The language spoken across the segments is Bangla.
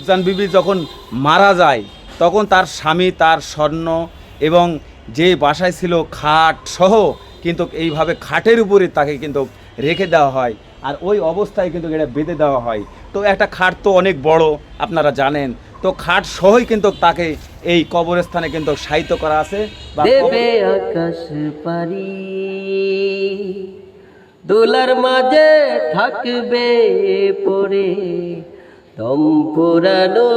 রূপজান বিবি যখন মারা যায় তখন তার স্বামী তার স্বর্ণ এবং যে বাসায় ছিল খাট সহ কিন্তু এইভাবে খাটের উপরে তাকে কিন্তু রেখে দেওয়া হয় আর ওই অবস্থায় কিন্তু এটা বেঁধে দেওয়া হয়। তো একটা খাট তো অনেক বড় আপনারা জানেন, তো খাট সহই কিন্তু তাকে এই কবরস্থানে কিন্তু শায়িত করা আছে। দেবে আকাশ পারি দোলার মাঝে থাকবে পড়ে দম পুরানো।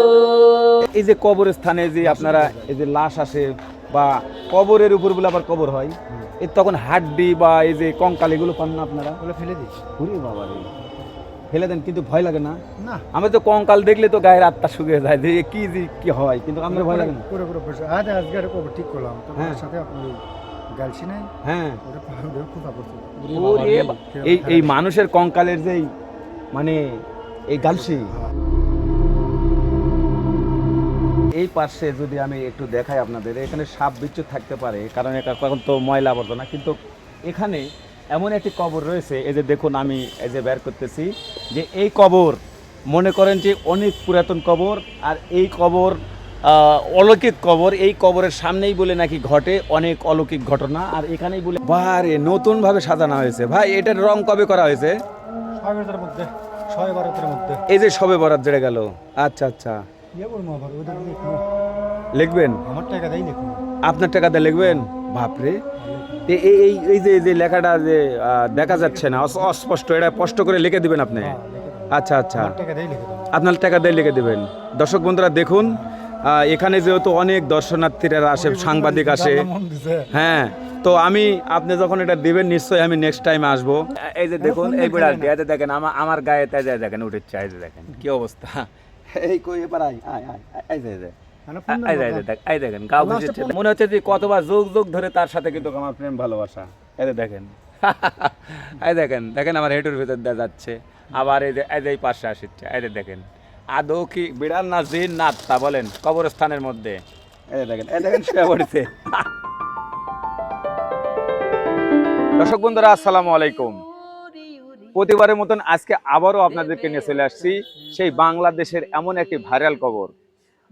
এই যে কবরস্থানে যে আপনারা এই যে লাশ আসে বা কবরের উপর বলে আবার কবর হয়, এই তখন হাড্ডি বা এই যে কঙ্কাল এগুলো পান না আপনারা? ওগুলো ফেলে দিই। ঘুরি বাবা রে, ফেলে দেন কিন্তু ভয় লাগে না? না, আমি তো কঙ্কাল দেখলে তো গায়ের আত্মা শুকিয়ে যায় যে কি হয়, কিন্তু আমার ভয় লাগে না। পুরো পয়সা আজকে একটা কবর ঠিক করলাম তো হ্যাঁ। তার সাথে আপনি গালছি নাই হ্যাঁ, ওটা পাহাড়ে খোঁজা করছে এই মানুষের কঙ্কালের যেই মানে এই গালসি। এই পাশে যদি আমি একটু দেখাই আপনাদের, এখানে সাপ বিচ্ছু থাকতে পারে কারণ এখন তো ময়লা আবর্জনা, কিন্তু এখানে এমন একটি কবর রয়েছে, এই যে দেখুন আমি এই যে বের করতেছি যে এই কবর মনে করেন যে অনেক পুরাতন কবর আর এই কবর অলৌকিক কবর। এই কবরের সামনেই বলে নাকি ঘটে অনেক অলৌকিক ঘটনা আর এখানেই বলে বারে নতুনভাবে সাজানো হয়েছে। ভাই এটার রং কবে করা হয়েছে? 6 মধ্যে 6-12 মধ্যে এই যে সবে বরাত জেড়ে গেল। আচ্ছা আচ্ছা, বলবো আবার ওটা লিখবেন? আমার টাকা দেয় লিখুন। আপনার টাকা দিয়ে লিখবেন? বাপরে, এই যে লেখাটা যে দেখা যাচ্ছে না, অস্পষ্ট, এটা স্পষ্ট করে লিখে দিবেন আপনি? আচ্ছা আচ্ছা, টাকা দেয় লিখে দেবো। আপনার টাকা দিয়ে লিখে দিবেন। দর্শক বন্ধুরা দেখুন, এখানে যেহেতু অনেক দর্শনার্থীরা আসে, সাংবাদিক আসে, হ্যাঁ, তো আপনি যখন এটা দিবেন নিশ্চয়ই আমি নেক্সট টাইম আসবো। এই যে দেখুন এই বিড়ালটি, এই যে দেখেন আমার গায়ে তেজে দেখেন উঠেছে, এই যে দেখেন কি অবস্থা। এই কই এবার এই যে এই দেখেন গাও ঘুরছে, মনে হচ্ছে যে কতবার যুগ ধরে তার সাথে কিন্তু আমার প্রেম ভালোবাসা। এই যে দেখেন এই দেখেন আমার হেঁটুর ভিতর দিয়ে যাচ্ছে, আবার এই যে এই পাশে আসছে, এই যে দেখেন আদৌ কি বিড়াল না জিন না আত্মা বলেন কবরস্থানের মধ্যে। এই দেখেন শুয়ে পড়েছে। দর্শক বন্ধুরা আসসালামু আলাইকুম। প্রতিবারের মতন আজকে আবারও আপনাদেরকে নিয়ে চলে আসছি সেই বাংলাদেশের এমন একটি ভাইরাল কবর,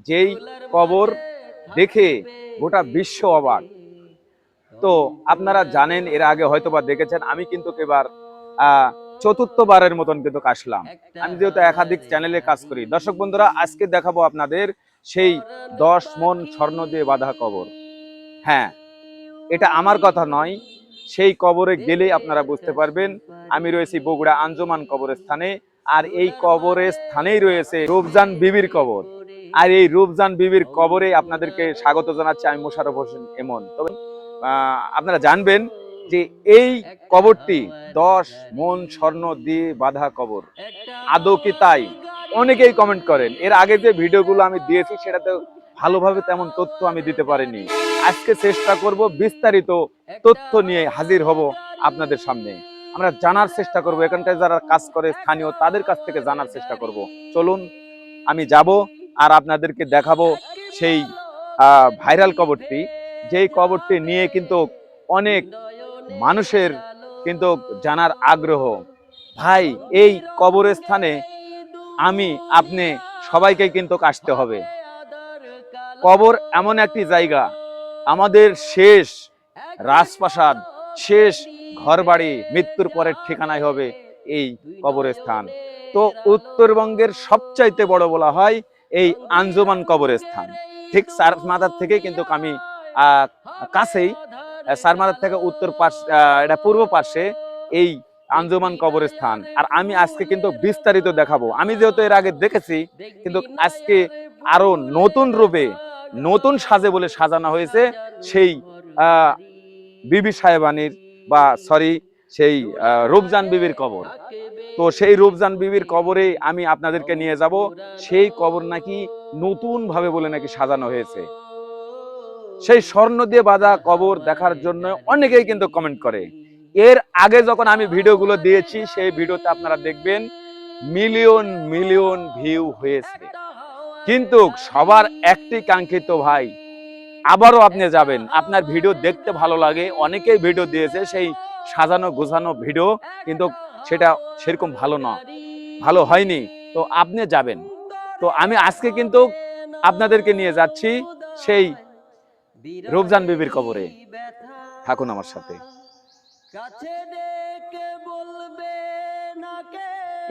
যেই কবর দেখে গোটা বিশ্ব অবাক। তো আপনারা জানেন, এর আগে হয়তোবা দেখেছেন, আমি কিন্তু এবার চতুর্থবারের মতন কিন্তু আসলাম। আমি যেহেতু একাধিক চ্যানেলে কাজ করি, দর্শক বন্ধুরা আজকে দেখাবো আপনাদের সেই 10 মণ স্বর্ণ দিয়ে বাঁধা কবর। হ্যাঁ, এটা আমার কথা নয়, সেই কবরে গেলেই আপনারা বুঝতে পারবেন। আমি রয়েছি বগুড়া আঞ্জুমান কবরস্থানে, আর এই কবরের স্থানেই রয়েছে রূপজান বিবির কবর। আর এই রূপজান বিবির কবরে আপনাদেরকে স্বাগত জানাচ্ছি আমি মোশাররফ হোসেন এমন। তবে আপনারা জানবেন যে এই কবরটি 10 মণ স্বর্ণ দিয়ে বাঁধা কবর। আদৌ কি তাই? অনেকেই কমেন্ট করেন। এর আগে যে ভিডিওগুলো আমি দিয়েছি সেটাতে ভালোভাবে তেমন তথ্য আমি দিতে পারিনি। আজকে চেষ্টা করব বিস্তারিত তথ্য নিয়ে হাজির হব আপনাদের সামনে। আমরা জানার চেষ্টা করব, এখানকার যারা কাজ করে স্থানীয় তাদের কাছ থেকে জানার চেষ্টা করব। চলুন আমি যাব আর আপনাদেরকে দেখাবো সেই ভাইরাল কবরটি, যেই কবরটি নিয়ে কিন্তু অনেক মানুষের কিন্তু জানার আগ্রহ। ভাই এই কবরস্থানে আমি আপনি সবাইকে কিন্তু আসতে হবে। কবর এমন একটি জায়গা, আমাদের শেষ রাজপ্রাসাদ, শেষ ঘরবাড়ি, মৃত্যুর পরের ঠিকানাই হবে এই কবরস্থান। তো উত্তরবঙ্গের সবচাইতে বড় বলা হয় এই আঞ্জুমান কবরস্থান। ঠিক সারমাদার থেকে কিন্তু আমি কাছেই, সারমাদার থেকে উত্তর পাশ, এটা পূর্ব পাশে এই আঞ্জুমান কবরস্থান। আর আমি আজকে কিন্তু বিস্তারিত দেখাবো। আমি যেহেতু এর আগে দেখেছি, কিন্তু আজকে আরো নতুন রূপে নতুন সাজে বলে সাজানো হয়েছে সেই বিবি সাহেবানির বা সেই রূপজান বিবির কবর। তো সেই রূপজান বিবির কবরে আমি আপনাদেরকে নিয়ে যাব। সেই কবর নাকি নতুন ভাবে বলে নাকি সাজানো হয়েছে। সেই স্বর্ণ দিয়ে বাঁধা কবর দেখার জন্য অনেকেই কিন্তু কমেন্ট করে। এর আগে যখন আমি ভিডিওগুলো দিয়েছি সেই ভিডিওতে আপনারা দেখবেন মিলিয়ন মিলিয়ন ভিউ হয়েছে, কিন্তু সবার একটি কাঙ্ক্ষিত ভাই আবারও আপনি যাবেন, আপনার ভিডিও দেখতে ভালো লাগে, অনেকেই ভিডিও দিয়েছে সেই সাজানো গোছানো ভিডিও, কিন্তু সেটা সেরকম ভালো হয়নি। তো আপনি যাবেন। তো তো আমি আজকে কিন্তু আপনাদেরকে নিয়ে যাচ্ছি সেই রূপজান বিবির কবরে। থাকুন আমার সাথে।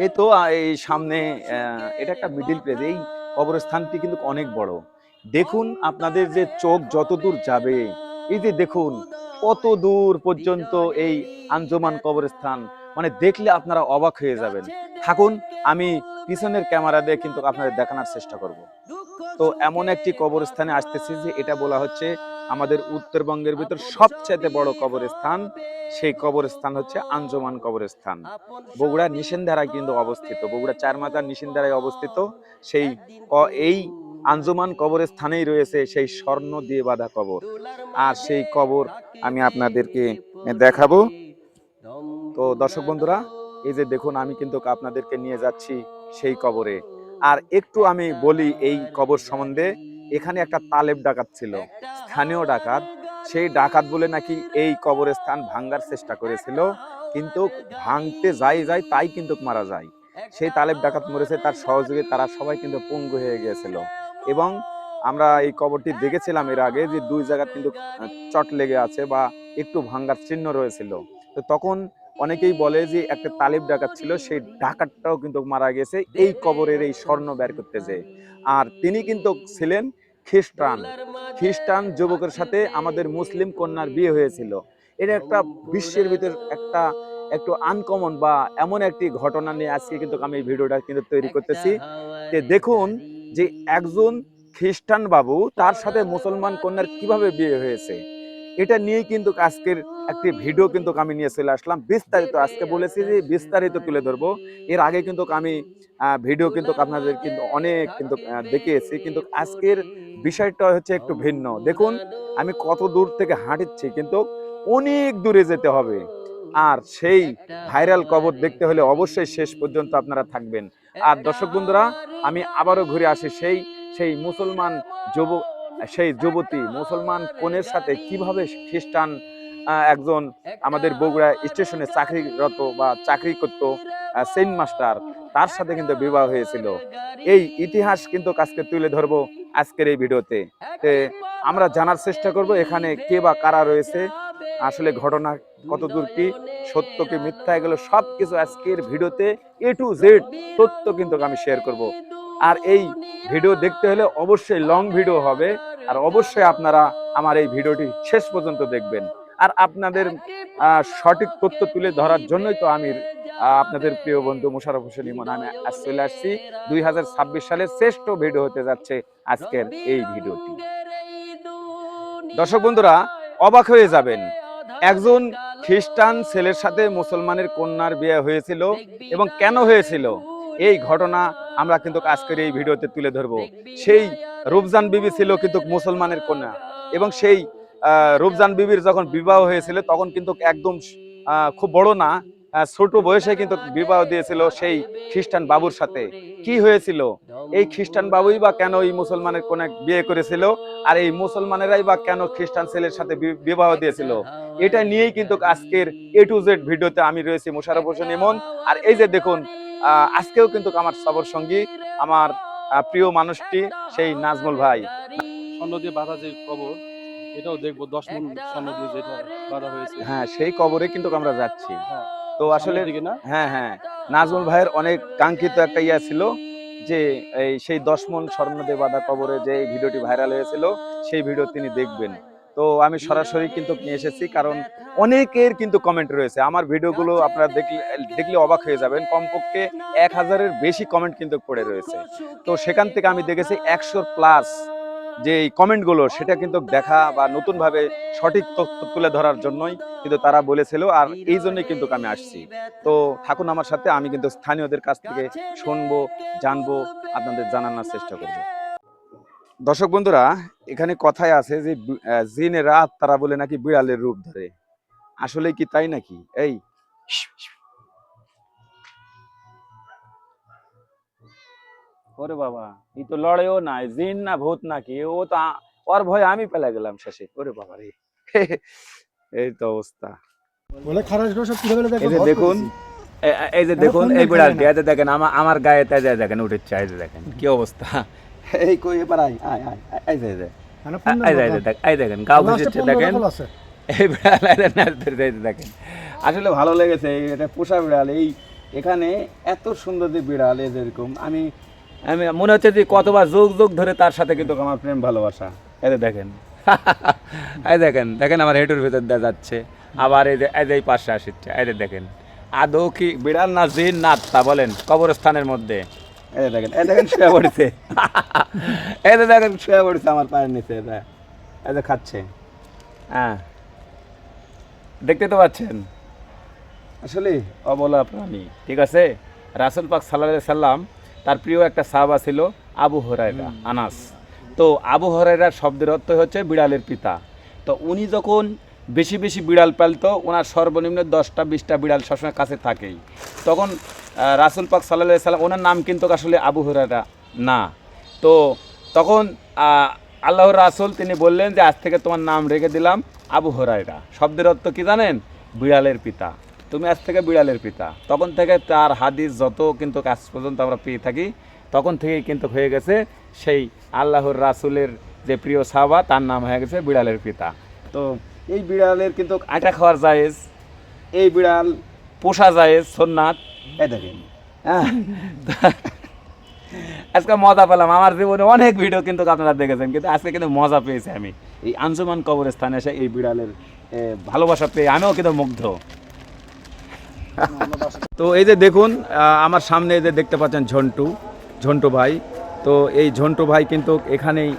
এই তো এই সামনে এটা একটা মিডিল প্লেস। এই কবরস্থানটি কিন্তু অনেক বড়। দেখুন আপনাদের যে চোখ যতদূর যাবে, এই যে দেখুন কত দূর পর্যন্ত এই আঞ্জুমান কবরস্থান, মানে দেখলে আপনারা অবাক হয়ে যাবেন। থাকুন, আমি পিছনের ক্যামেরা দিয়ে কিন্তু আপনাদের দেখানোর চেষ্টা করব। তো এমন একটি কবরস্থানে আসতেছি যে এটা বলা হচ্ছে আমাদের উত্তরবঙ্গের ভিতর সবচেয়ে বড় কবরস্থান। সেই কবরস্থান হচ্ছে আঞ্জুমান কবরস্থান, বগুড়া নিশিন্দারায় কিন্তু অবস্থিত। বগুড়া চারমাথার নিশিন্দারায় অবস্থিত সেই এই আঞ্জুমান কবরস্থানেই রয়েছে সেই স্বর্ণ দিয়ে বাঁধা কবর। আর সেই কবর আমি আপনাদেরকে দেখাবো। তো দর্শক বন্ধুরা, এই যে দেখুন আমি কিন্তু আপনাদেরকে নিয়ে যাচ্ছি সেই কবরে। আর একটু আমি বলি এই কবর সম্বন্ধে। এখানে একটা তালেব ডাকাত ছিল, স্থানীয় ডাকাত। সেই ডাকাত বলে নাকি এই কবরস্থান ভাঙ্গার চেষ্টা করেছিল, কিন্তু ভাঙতে যাই তাই কিন্তু মারা যায়। সেই তালেব ডাকাত মরেছে, তার সহযোগী তারা সবাই কিন্তু পঙ্গু হয়ে গিয়েছিল। এবং আমরা এই কবরটি দেখেছিলাম এর আগে যে দুই জায়গা কিন্তু চট লেগে আছে বা একটু ভাঙ্গার চিহ্ন রয়েছিল। তো তখন অনেকেই বলে যে একটা তালেব ডাকাত ছিল, সেই ডাকাতটাও কিন্তু মারা গেছে এই কবরের এই স্বর্ণ বের করতে যে। আর তিনি কিন্তু ছিলেন খ্রিস্টান যুবকের সাথে আমাদের মুসলিম কন্যার বিয়ে হয়েছিল। এটা একটা বিশ্বের ভিতর একটা একটু আনকমন বা এমন একটি ঘটনা নিয়ে আজকে কিন্তু আমি এই ভিডিওটা কিন্তু তৈরি করতেছি। যে দেখুন যে একজন খ্রিস্টান বাবু তার সাথে মুসলমান কন্যার কিভাবে বিয়ে হয়েছে, এটা নিয়ে কিন্তু আজকের একটি ভিডিও কিন্তু আমি নিয়ে চলে আসলাম। বিস্তারিত আজকে বলেছি যে বিস্তারিত তুলে ধরবো। এর আগে কিন্তু আমি ভিডিও কিন্তু আপনাদের কিন্তু অনেক কিন্তু দেখিয়েছি, কিন্তু আজকের বিষয়টা হচ্ছে একটু ভিন্ন। দেখুন আমি কত দূর থেকে হাঁটিচ্ছি, কিন্তু অনেক দূরে যেতে হবে। আর সেই ভাইরাল কবর দেখতে হলে অবশ্যই শেষ পর্যন্ত আপনারা থাকবেন। আর দর্শক বন্ধুরা, আমি আবারও ঘুরে আসি সেই মুসলমান সেই যুবতী মুসলমান কনের সাথে কিভাবে খ্রিস্টান একজন আমাদের বগুড়া স্টেশনে চাকরিরত বা চাকরি করত সেন্ট মাস্টার, তার সাথে কিন্তু বিবাহ হয়েছিল। এই ইতিহাস কিন্তু আজকে তুলে ধরবো আজকের এই ভিডিওতে। আমরা জানার চেষ্টা করব এখানে কে বা কারা রয়েছে, আসলে ঘটনা কতদূর কি সত্য কি মিথ্যা, এগুলো সবকিছু আজকের ভিডিওতে A to Z তথ্য কিন্তু আমি শেয়ার করব। আর এই ভিডিও দেখতে হলে অবশ্যই লং ভিডিও হবে, আর অবশ্যই আপনারা আমার এই ভিডিওটি শেষ পর্যন্ত দেখবেন। আর আপনাদের সঠিক তথ্য তুলে ধরার জন্যই তো আমি আপনাদের প্রিয় বন্ধু মোশাররফ হোসেন ইমন, আমি আজ চলে আসছি 2026 সালের শ্রেষ্ঠ ভিডিও হতে যাচ্ছে আজকের এই ভিডিওটি। দর্শক বন্ধুরা, অবাক হয়ে যাবেন, একজন খ্রিস্টান ছেলের সাথে মুসলমানের কন্যার বিয়ে হয়েছিল, এবং কেন হয়েছিল এই ঘটনা আমরা কিন্তু আজকের এই ভিডিওতে তুলে ধরবো। সেই রূপজান বিবি ছিল কিন্তু মুসলমানের কন্যা, এবং সেই রূপজান বিবির যখন বিবাহ হয়েছিল তখন কিন্তু একদম খুব বড় না, ছোট বয়সে কিন্তু বিবাহ দিয়েছিল সেই খ্রিস্টান বাবুর সাথে। কি হয়েছিল, এই খ্রিস্টান বাবুই বা কেন এই মুসলমানের কন্যা বিয়ে করেছিল, আর এই মুসলমানেরাই বা কেন খ্রিস্টান ছেলের সাথে বিবাহ দিয়েছিল, এটা নিয়েই কিন্তু আজকের A to Z ভিডিওতে আমি রয়েছি মোশাররফ হোসেন ইমন। আর এই যে দেখুন আজকেও কিন্তু আমার সবর সঙ্গী আমার প্রিয় মানুষটি সেই নাজমুল ভাই। স্বর্ণ দিয়ে বাঁধা যে কবর, এটাও দেখবো 10 মণ স্বর্ণ দিয়ে যেটা বাঁধা হয়েছে। হ্যাঁ, সেই কবরে কিন্তু আমরা যাচ্ছি। হ্যাঁ, তো আসলে দিকে না? হ্যাঁ, নাজমুল ভাইয়ের অনেক কাঙ্ক্ষিত একটা ইয়া ছিল যে এই সেই 10 মণ স্বর্ণ দিয়ে বাঁধা কবরে যে ভিডিওটি ভাইরাল হয়েছিল, সেই ভিডিও তিনি দেখবেন। তো আমি সরাসরি কিন্তু নিয়ে এসেছি, কারণ অনেকের কিন্তু কমেন্ট রয়েছে। আমার ভিডিওগুলো আপনারা দেখলে অবাক হয়ে যাবেন, কমপক্ষে 1000-এর বেশি কমেন্ট কিন্তু পড়ে রয়েছে। তো সেখান থেকে আমি দেখেছি 100+ যে এই কমেন্টগুলো, সেটা কিন্তু দেখা বা নতুন ভাবে সঠিক তথ্য তুলে ধরার জন্যই কিন্তু তারা বলেছিল, আর এই জন্যই কিন্তু আমি আসছি। তো থাকুন আমার সাথে, আমি কিন্তু স্থানীয়দের কাছ থেকে শুনবো, জানবো, আপনাদের জানানোর চেষ্টা করব। দর্শক বন্ধুরা, এখানে কথায় আছে যে জিনেরা তারা বলে নাকি বিড়ালের রূপ ধরে। আসলে কি তাই নাকি? এই ওরে বাবা, এই তো লড়েও নাই, জিন না ভূত নাকি, ও তো ওর ভয় আমি পেলা গেলাম শেষে। ওরে বাবা রে এই তো অবস্থা। বলে খারাপ সব কিভাবে এই যে দেখুন এই যে দেখুন এই বিড়ালটি, এই যে দেখেন আমার গায়ে তাই দেখেন উঠেছে, এই যে দেখেন কি অবস্থা। এই কই এবার আয় আয় আয় এই যে মানে এই দেখেন গাও বুঝেছে দেখেন এই বিড়াল দেখেন। আসলে ভালো লেগেছে, এটা পোষা বিড়াল। এই এখানে এত সুন্দর যে বিড়াল, এই যেরকম আমি মনে হচ্ছে যে কতবার যুগ যুগ ধরে তার সাথে কিন্তু আমার প্রেম ভালোবাসা। এই যে দেখেন এই দেখেন দেখেন আমার হেঁটুর ভেতর দিয়ে যাচ্ছে, আবার এই যে এই পাশে আসছে। এই যে দেখেন আদৌ কি বিড়াল না জিন না আত্মা বলেন কবরস্থানের মধ্যে। এই দেখেন শুয়ে পড়েছে, এই যে দেখেন শুয়ে পড়েছে আমার পায়ের নিচে, এই যে খাচ্ছে। হ্যাঁ দেখতে তো পাচ্ছেন, আসলে অবলা প্রাণী। ঠিক আছে, রাসূল পাক সাল্লাল্লাহু আলাইহি সাল্লাম তার প্রিয় একটা সাহাবা ছিল আবু হুরায়রা আনাস। তো আবু হুরায়রার শব্দের অর্থ হচ্ছে বিড়ালের পিতা। তো উনি যখন বেশি বেশি বিড়াল পালতো, ওনার সর্বনিম্ন 10টা 20টা বিড়াল সবসময় কাছে থাকেই। তখন রাসূল পাক সাল্লাল্লাহু আলাইহি সাল্লাম, ওনার নাম কিন্তু আসলে আবু হুরায়রা না। তো তখন আল্লাহর রাসূল তিনি বললেন যে আজ থেকে তোমার নাম রেখে দিলাম আবু হুরায়রা। শব্দের অর্থ কি জানেন? বিড়ালের পিতা। তুমি আজ থেকে বিড়ালের পিতা। তখন থেকে তার হাদিস যত কিন্তু আজ পর্যন্ত আমরা পেয়ে থাকি, তখন থেকেই কিন্তু হয়ে গেছে সেই আল্লাহর রাসূলের যে প্রিয় সাহাবা, তার নাম হয়ে গেছে বিড়ালের পিতা। তো এই বিড়ালের কিন্তু আটা খাওয়ার জায়েজ, এই বিড়াল পোষা জায়েজ, সুন্নাত। এই দেখেন হ্যাঁ, আজকে মজা পেলাম। আমার জীবনে অনেক ভিডিও কিন্তু আপনারা দেখেছেন, কিন্তু আজকে কিন্তু মজা পেয়েছি আমি এই আঞ্জুমান কবরস্থানে এসে। এই বিড়ালের ভালোবাসা পেয়ে আমিও কিন্তু মুগ্ধ। তো এই যে দেখুন আমার সামনে এই যে দেখতে পাচ্ছেন ঝন্টু ভাই। তো এই ঝন্টু ভাই কিন্তু এখানেই,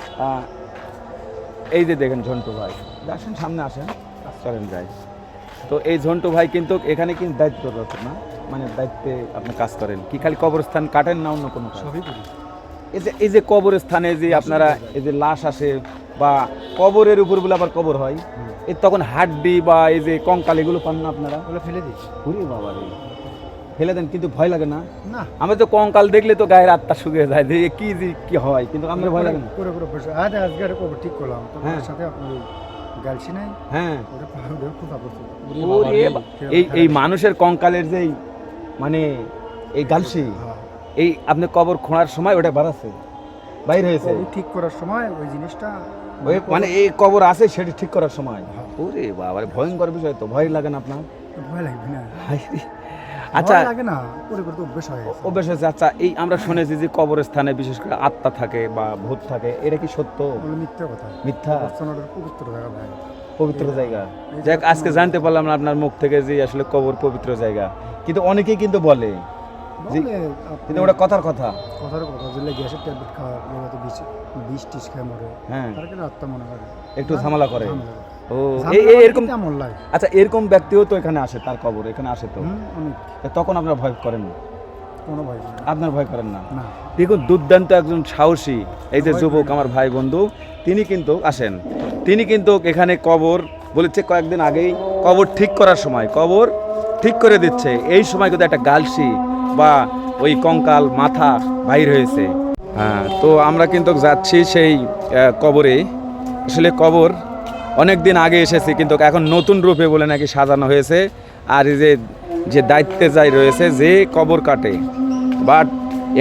এই যে দেখেন ঝন্টু ভাই, আসেন সামনে আসেন, চলেন যাই। তো এই ঝন্টু ভাই কিন্তু এখানে কিন্তু দায়িত্বরত না, মানে দায়িত্বে আপনি কাজ করেন কি? খালি কবরস্থান কাটেন না অন্য কোনো? সবই করি। এই যে কবরস্থানে যে আপনারা এই যে লাশ আসে বা কবরের উপর বলে আবার কবর হয়, এই তখন হাড্ডি বা এই যে কঙ্কাল এগুলো পান না আপনারা? ওগুলো ফেলে দিই। ঘুরি বাবা রে, ফেলে দেন, কিন্তু ভয় লাগে না? না, আমি তো কঙ্কাল দেখলে তো গায়ের আত্মা শুকিয়ে যায় যে কি হয়, কিন্তু আমার ভয় লাগে না। করে বসে আজকে আর কবর ঠিক করলাম তো, হ্যাঁ। সাথে আপনি গালছি নাই, হ্যাঁ, ওটা পাহাড়ে খুঁটা পড়ছে। এই মানুষের কঙ্কালের যেই মানে এই গালসি, হ্যাঁ। এই আপনি কবর খোঁড়ার সময় ওটা বাড়াচ্ছে, বাইর হয়েছে কবর ঠিক করার সময় ওই জিনিসটা ওই মানে এই কবর আছে সেটা ঠিক করার সময়। হ্যাঁ। ওরে বাবা রে, ভয়ঙ্কর বিষয় তো। ভয় লাগে না আপনার? ভয় লাগবে না। আচ্ছা ভয় লাগে না, করে করে তো অভ্যেস হয়ে গেছে। অভ্যাস হয়েছে। আচ্ছা, এই আমরা শুনেছি যে কবরস্থানে বিশেষ করে আত্মা থাকে বা ভূত থাকে, এটা কি সত্য? ওগুলো মিথ্যা কথা। মিথ্যা? কবরস্থানের পবিত্র জায়গা ভাই, পবিত্র জায়গা। যাক, আজকে জানতে পারলাম না আপনার মুখ থেকে যে আসলে কবর পবিত্র জায়গা, কিন্তু অনেকেই কিন্তু বলে যে, বলে কিন্তু ওটা কথার কথা। কথার কথা, যে গ্যাসের ট্যাবলেট খাওয়া, তো বিষ টিস খেয়ে মরে, হ্যাঁ, তার কিন্তু আত্মা মনে করে একটু ঝামেলা করে। ঝামেলা করে। ও ঝামেলা করে এরকম। কেমন লাগে? আচ্ছা, এরকম ব্যক্তিও তো এখানে আসে, তার কবর এখানে আসে তো, অনেক। তখন আপনারা ভয় করেন না? কোনো ভয় করে না। আপনার ভয় করেন না? না। দেখুন, দুর্দান্ত একজন সাহসী এই যে যুবক আমার ভাই বন্ধু, তিনি কিন্তু আসেন, তিনি কিন্তু এখানে কবর বলেছে কয়েকদিন আগেই কবর ঠিক করার সময় কবর ঠিক করে দিচ্ছে, এই সময় কিন্তু একটা গালসি বা ওই কঙ্কাল মাথা বাইর হয়েছে। হ্যাঁ, তো আমরা কিন্তু যাচ্ছি সেই কবরে। আসলে কবর অনেক দিন আগে এসেছি, কিন্তু এখন নতুন রূপে বলে নাকি সাজানো হয়েছে। আর এই যে দায়িত্বে যাই রয়েছে, যে কবর কাটে বাট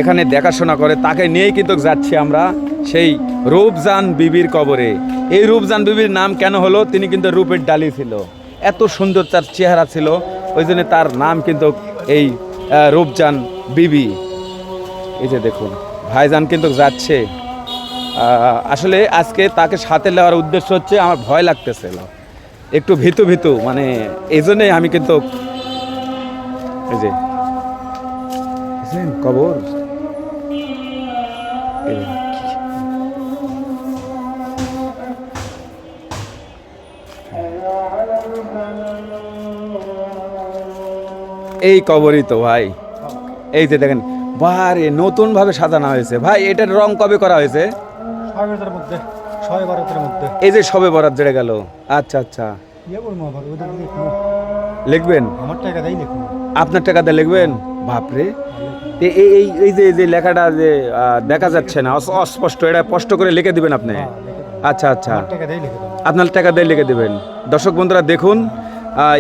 এখানে দেখাশোনা করে, তাকে নিয়েই কিন্তু যাচ্ছি আমরা সেই রূপজান বিবির কবরে। এই রূপজান বিবির নাম কেন হলো? তিনি কিন্তু রূপের ডালি ছিল, এত সুন্দর তার চেহারা ছিল, ওই জন্য তার নাম কিন্তু এই রূপজান বিবি। এই যে দেখুন ভাইজান কিন্তু যাচ্ছে। আসলে আজকে তাকে সাথে নেওয়ার উদ্দেশ্য হচ্ছে, আমার ভয় লাগতেছিল, একটু ভীতু মানে এই জন্যই আমি কিন্তু এই যে কবর এই কবরই তো ভাই। এই যে দেখেন বারে নতুন ভাবে সাজানো হয়েছে। ভাই, এটার রং কবে করা হয়েছে? 6 মধ্যে, 6 মধ্যে। এই যে সবে বরাত যেটা গেল। আচ্ছা আচ্ছা, ইয়ে করবো আবার, ওদের লিখবো। লিখবেন? আমার টাকা দেয় লিখবো। আপনার টাকা দিয়ে লিখবেন? বাপরে, এই যে লেখাটা যে দেখা যাচ্ছে না, অস্পষ্ট, এটা স্পষ্ট করে লিখে দিবেন আপনি? আচ্ছা আচ্ছা, আমার টাকা দেয় লিখে দেবো। আপনার টাকা দিয়ে লিখে দেবেন। দর্শক বন্ধুরা দেখুন,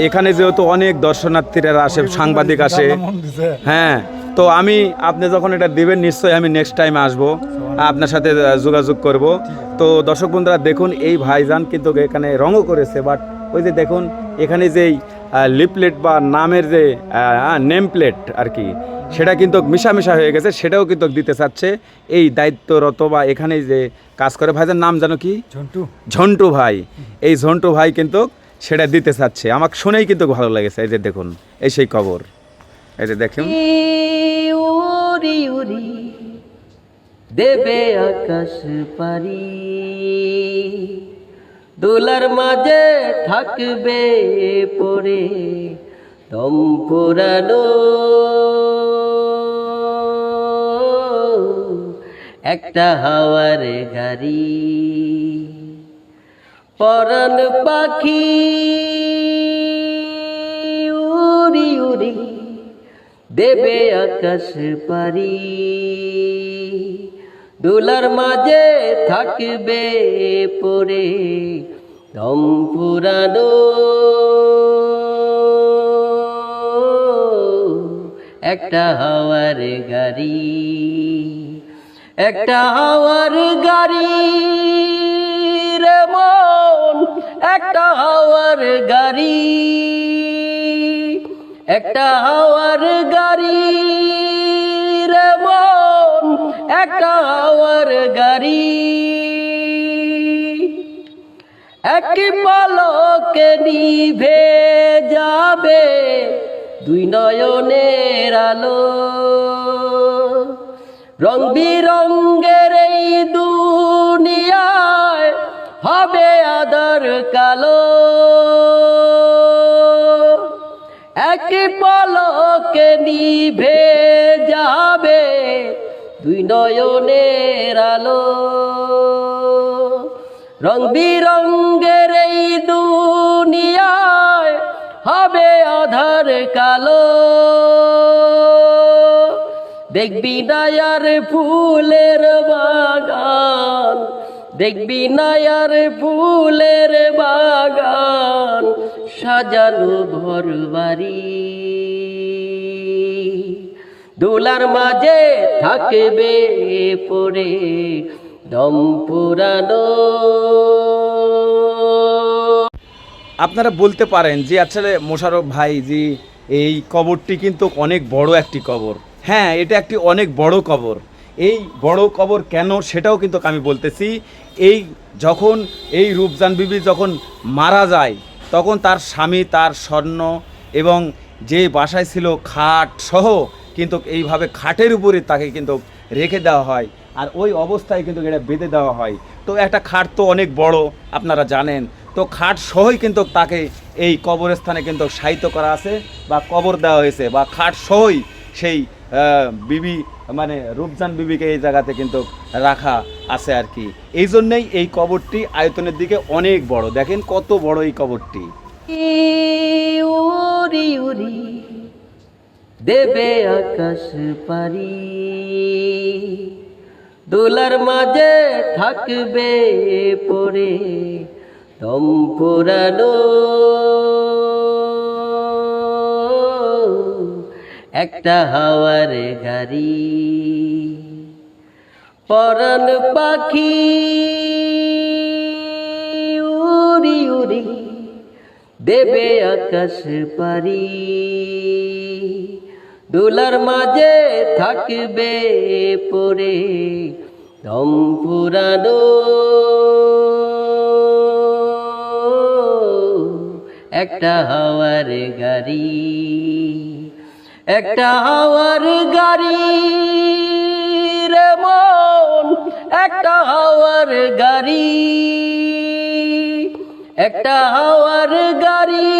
এখানে যেহেতু অনেক দর্শনার্থীরা আসে, সাংবাদিক আসে, মন দিছে হ্যাঁ, তো আপনি যখন এটা দিবেন নিশ্চয়ই আমি নেক্সট টাইম আসবো, আপনার সাথে যোগাযোগ করব। তো দর্শক বন্ধুরা দেখুন, এই ভাইজান কিন্তু এখানে রঙও করেছে, বাট ওই যে দেখুন এখানে যেই লিফলেট বা নামের যে নেম প্লেট আর কি, সেটা কিন্তু মিশামিশা হয়ে গেছে, সেটাও কিন্তু দিতে চাচ্ছে এই দায়িত্বরত বা এখানে যে কাজ করে ভাইজান নাম জানো কি? ঝন্টু ঝন্টু ভাই। এই ঝন্টু ভাই কিন্তু সেটা দিতে চাচ্ছে, আমাকে শুনেই কিন্তু ভালো লেগেছে। এই যে দেখুন, এই সেই কবর, এই যে দেখুন। উড়ি উড়ি দেবে আকাশ পারি, দোলার মাঝে থাকবে পড়ে দম পুরানো, একটা হাওয়ার গাড়ি, পরাণ পাখি উড়ি উড়ি দেবে আকাশ পারি, দোলার মাঝে থাকবে পড়ে দম পুরানো, একটা হাওয়ার গাড়ি, একটা হাওয়ার গাড়ি রে মন, একটা হাওয়ার গাড়ি, একটা হাওয়ার গাড়ি রে মন, একটা হাওয়ার গাড়ি, এক পলকে নিভে যাবে দুই নয়নের আলো, রং বিরঙ্গের এই দুনিয়ায় হবে আদর কালো, এক পলকে নিভে যাবে দুই নয়নের আলো, রং বিরঙ্গের এই দুনিয়ায় হবে আধার কালো, দেখবি না আর ফুলের বাগান, দেখবি না আর ফুলের বাগান, সাজানো ঘর বাড়ি, দোলার মাঝে থাকবে পড়ে দম পুরানো। আপনারা বলতে পারেন যে আসলে মোশাররফ ভাই যে এই কবরটি কিন্তু অনেক বড় একটি কবর। হ্যাঁ, এটা একটি অনেক বড় কবর। এই বড় কবর কেন সেটাও কিন্তু আমি বলতেছি। এই যখন এই রূপজান বিবি যখন মারা যায়, তখন তার স্বামী তার স্বর্ণ এবং যে বাসায় ছিল খাট সহ কিন্তু এইভাবে খাটের উপরে তাকে কিন্তু রেখে দেওয়া হয়, আর ওই অবস্থায় কিন্তু এটা বেঁধে দেওয়া হয়। তো একটা খাট তো অনেক বড়, আপনারা জানেন, তো খাট সহই কিন্তু তাকে এই কবরস্থানে কিন্তু শায়িত করা আছে বা কবর দেওয়া হয়েছে, বা খাট সহই সেই বিবি মানে রূপজান বিবিকে এই জায়গাতে কিন্তু রাখা আছে আর কি। এই জন্যেই এই কবরটি আয়তনের দিকে অনেক বড়। দেখেন কত বড় এই কবরটি। উড়ি উড়ি দেবে আকাশ পারি, দোলার মাঝে থাকবে পড়ে দম পুরানো, একটা হাওয়ার গাড়ি, পরাণ পাখি উড়ি উড়ি দেবে আকাশ পারি, দোলার মাঝে থাকবে পড়ে দম পুরানো, একটা হাওয়ার গাড়ি, একটা হাওয়ার গাড়ি রে মন, একটা হাওয়ার গাড়ি, একটা হাওয়ার গাড়ি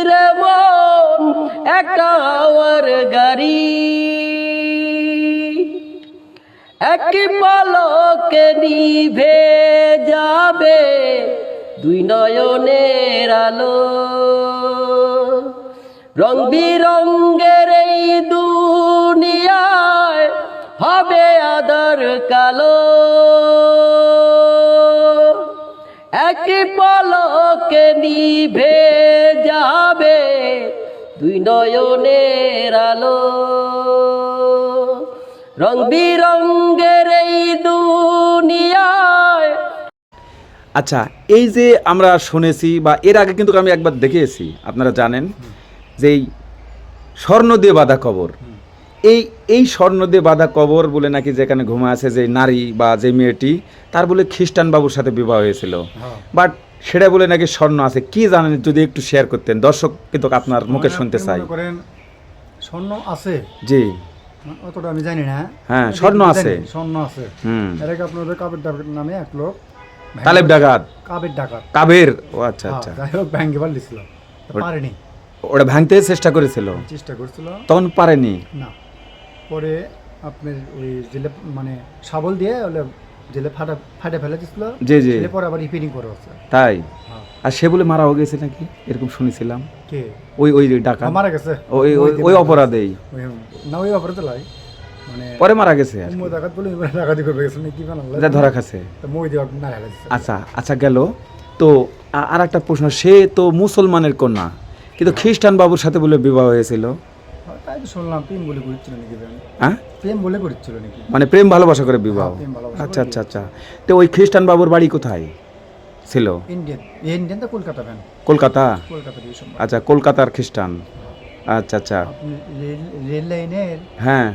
রে মন, একটা হাওয়ার গাড়ি, এক পলকে নিভে যাবে দুই নয়নের আলো, রং বিরঙ্গের এই দুনিয়ায় হবে আদর কালো, এক পলকে নিভে যাবে দুই নয়নের আলো রং বিরঙ্গের এই দুনিয়ায়। আচ্ছা, এই যে আমরা শুনেছি বা এর আগে কিন্তু আমি একবার দেখেছি, আপনারা জানেন যে এই স্বর্ণ দিয়ে বাঁধা কবর, এই স্বর্ণ দিয়ে বাঁধা কবর বলে নাকি যেখানে ঘুমা আছে যে নারী বা যে মেয়েটি, তার বলে খ্রিস্টান বাবুর সাথে বিবাহ হয়েছিল, বাট সেটা বলে নাকি স্বর্ণ আছে। কি জানেন যদি একটু শেয়ার করতেন, দর্শক কিন্তু আপনার মুখে শুনতে চাই। মনে করেন স্বর্ণ আছে, জি, অতটা আমি জানি না। হ্যাঁ, স্বর্ণ আছে, স্বর্ণ আছে। হুম, এর আগে আপনাদের কাবের ডাকাত নামে এক লোক, তালেব ডাকাত, কাবের ডাকাত, কাবের, ও আচ্ছা আচ্ছা, যাই হোক ভাঙ্গে পারলিছিল, পারেনি। ওটা ভাঙতে চেষ্টা করেছিল, চেষ্টা করছিল, তখন পারেনি। না, পরে আপনার ওই জেলে মানে শাবল দিয়ে ওলে জেলে ফাটে ফেলে দিছিল। জি জি, পরে আবার রিপেয়ারিং করে হচ্ছে। তাই? হ্যাঁ। আর সে বলে মারা হয়ে গেছে নাকি, এরকম শুনেছিলাম। কে? ওই ডাকাত মারা গেছে ওই অপরাধেই, না ওই অপরাধে লাই, মানে পরে মারা গেছে আর কি। মই ডাকাত বলে ডাকাতি করবে গেছে নাকি বানালে এটা ধরা খাচ্ছে। তো মই দিয়ে না হেলা দিছে। আচ্ছা আচ্ছা, গেল তো। আর একটা প্রশ্ন, সে তো মুসলমানের কন্যা, কিন্তু খ্রিস্টান বাবুর সাথে বলে বিবাহ হয়েছিল, তাই তো শুনলাম প্রেম বলে করেছিল নাকি, হ্যাঁ, প্রেম বলে করেছিল নাকি, মানে প্রেম ভালোবাসা করে বিবাহ। হ্যাঁ, প্রেম ভালোবাসা আচ্ছা করে আচ্ছা আচ্ছা, তো ওই খ্রিস্টান বাবুর বাড়ি কোথায় ছিল? ইন্ডিয়ান তো কলকাতা ভ্যান, কলকাতা। কলকাতা দিয়ে সম্ভব। আচ্ছা, কলকাতার খ্রিস্টান, আচ্ছা আচ্ছা, আপনি রেল লাইনের হ্যাঁ,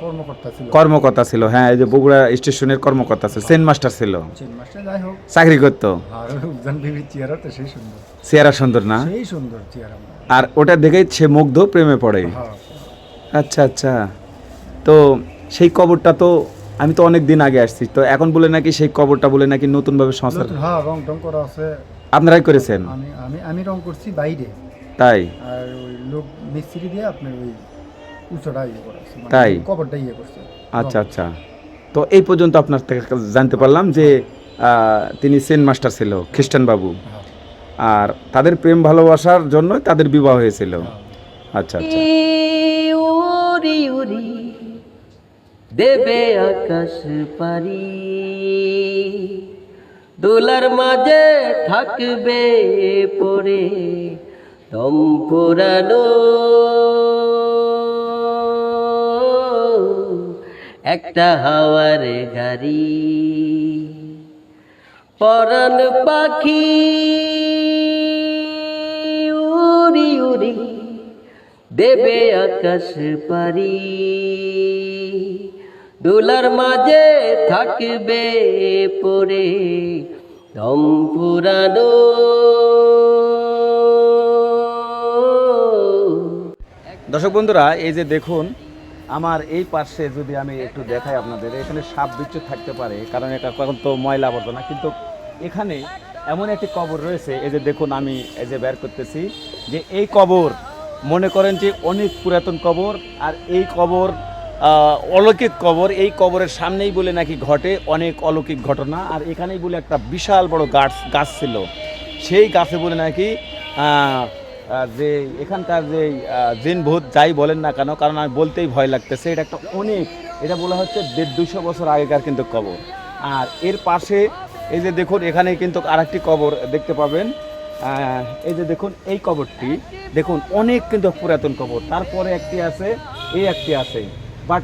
কর্মকর্তা ছিল, কর্মকর্তা ছিল, হ্যাঁ, এই যে বগুড়া স্টেশনের কর্মকর্তা ছিল, সেন্ট মাস্টার ছিল, চেন মাস্টার, যাই হোক চাকরি করতো। আর উজান বিবির চেহারা তো সেই সুন্দর, চেহারা সুন্দর না? সেই সুন্দর চেহারা। আর ওটা দেখেই সে মুগ্ধ, প্রেমে পড়ে। হ্যাঁ, আচ্ছা আচ্ছা, তো সেই কবরটা তো আমি তো অনেক দিন আগে আসছি, তো এখন বলে নাকি সেই কবরটা বলে নাকি নতুনভাবে সংস্কার হ্যাঁ, রং টং করা আছে। আপনারাই করেছেন? আমি আমি আমি রং করছি বাইরে, তাই? আর ওই লোক মিস্ত্রি দিয়ে আপনার ওই উঁচুটা ইয়ে করা আছে, মানে তাই? কবরটা ইয়ে করছে। আচ্ছা আচ্ছা, তো এই পর্যন্ত আপনার থেকে জানতে পারলাম যে তিনি সেন্ট মাস্টার ছিল, খ্রিস্টান বাবু, হ্যাঁ, আর তাদের প্রেম ভালোবাসার জন্য তাদের বিবাহ হয়েছিল। আচ্ছা আচ্ছা, উড়ি উড়ি দেবে আকাশ পারি দোলার মাঝে থাকবে পড়ে দম পুরানো একটা হাওয়ার গাড়ি পরাণ পাখি উড়ি উড়ি দেবে আকাশ পারি দোলার মাঝে থাকবে পড়ে দম পুরানো। দর্শক বন্ধুরা, এই যে দেখুন আমার এই পাশে যদি আমি একটু দেখাই আপনাদের, এখানে সাপ বিচ্ছু থাকতে পারে, কারণ এটা এখন তো ময়লা আবর্জনা, কিন্তু এখানে এমন একটি কবর রয়েছে, এই যে দেখুন আমি এই যে বের করতেছি, যে এই কবর মনে করেন যে অনেক পুরাতন কবর, আর এই কবর অলৌকিক কবর। এই কবরের সামনেই বলে নাকি ঘটে অনেক অলৌকিক ঘটনা, আর এখানেই বলে একটা বিশাল বড় গাছ ছিল, সেই গাছে বলে নাকি যে এখানকার যে জিন ভূত যাই বলেন না কেন, কারণ আমি বলতেই ভয় লাগতেছে, এটা একটা অনেক, এটা বলা হচ্ছে 150-200 বছর আগেকার কিন্তু কবর। আর এর পাশে এই যে দেখুন এখানে কিন্তু আরেকটি কবর দেখতে পাবেন, এই যে দেখুন এই কবরটি দেখুন অনেক কিন্তু পুরাতন কবর, তারপরে একটি আছে, এই একটি আছে, বাট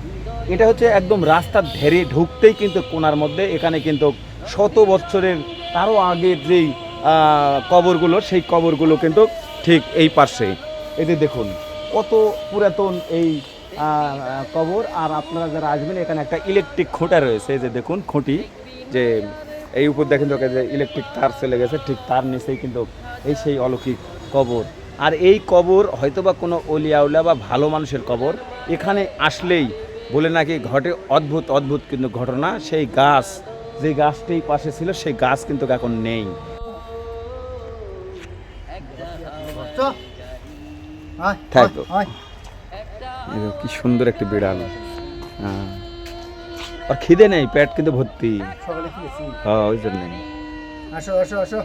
এটা হচ্ছে একদম রাস্তার ধারে ঢুকতেই কিন্তু কোণার মধ্যে, এখানে কিন্তু শত বছরের তারও আগের যেই কবরগুলো, সেই কবরগুলো কিন্তু ঠিক এই পাশে, এই যে দেখুন কত পুরাতন এই কবর। আর আপনারা যারা আসবেন, এখানে একটা ইলেকট্রিক খুঁটা রয়েছে, এই যে দেখুন খুঁটি, যে এই উপর দেখেন তো যে ইলেকট্রিক তার চলে গেছে, ঠিক তার নিচেই কিন্তু এই সেই অলৌকিক কবর। আর এই কবর হয়তোবা কোনো অলিয়াউলা বা ভালো মানুষের কবর, এখানে আসলেই বলে নাকি ঘটে অদ্ভুত অদ্ভুত কিন্তু ঘটনা। সেই গাছ, যে গাছটি পাশে ছিল, সেই গাছ কিন্তু এখন নেই। থাকো, কি সুন্দর একটি বিড়াল, আর খিদে নেই, পেট কিন্তু ভর্তি, হ্যাঁ ওই জন্য। আসো আসো আসো,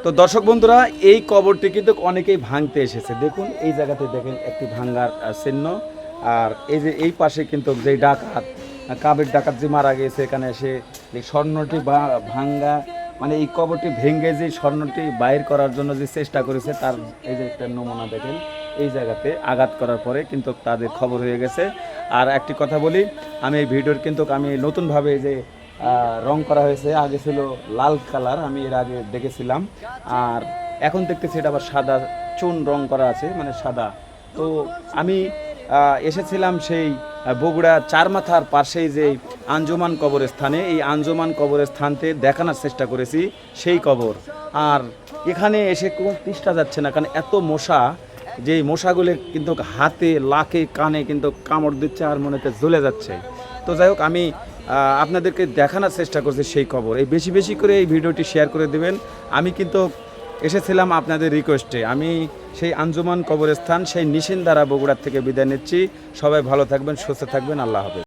তো দর্শক বন্ধুরা, এই কবরটি কিন্তু অনেকেই ভাঙতে এসেছে, দেখুন এই জায়গাতে দেখেন একটি ভাঙ্গার চিহ্ন, আর এই যে এই পাশে কিন্তু যে ডাকাত কাবের ডাকাত যে মারা গেছে, এখানে এসে এই স্বর্ণটি ভাঙ্গা মানে এই কবরটি ভেঙে যে স্বর্ণটি বাইর করার জন্য যে চেষ্টা করেছে, তার এই যে একটা নমুনা দেখেন, এই জায়গাতে আঘাত করার পরে কিন্তু তাদের খবর হয়ে গেছে। আর একটি কথা বলি, আমি এই ভিডিওর কিন্তু আমি নতুনভাবে যে রং করা হয়েছে, আগে ছিল লাল কালার, আমি এর আগে দেখেছিলাম, আর এখন দেখতেছি এটা আবার সাদা চুন রং করা আছে, মানে সাদা। তো আমি এসেছিলাম সেই বগুড়া চারমাথার পাশেই যে আঞ্জুমান কবরস্থানে, এই আঞ্জুমান কবরস্থানতে দেখানোর চেষ্টা করেছি সেই কবর। আর এখানে এসে কোনো তিষ্ঠা যাচ্ছে না, কারণ এত মশা, যে মশাগুলো কিন্তু হাতে লাকে কানে কিন্তু কামড় দিচ্ছে আর মনে হচ্ছে জ্বলে যাচ্ছে। তো যাই হোক, আমি আপনাদেরকে দেখানোর চেষ্টা করছি সেই কবর। এই বেশি বেশি করে এই ভিডিওটি শেয়ার করে দেবেন। আমি কিন্তু এসেছিলাম আপনাদের রিকোয়েস্টে। আমি সেই আঞ্জুমান কবরস্থান, সেই নিশিন্দারা বগুড়ার থেকে বিদায় নিচ্ছি। সবাই ভালো থাকবেন, সুস্থ থাকবেন, আল্লাহ হাফেজ।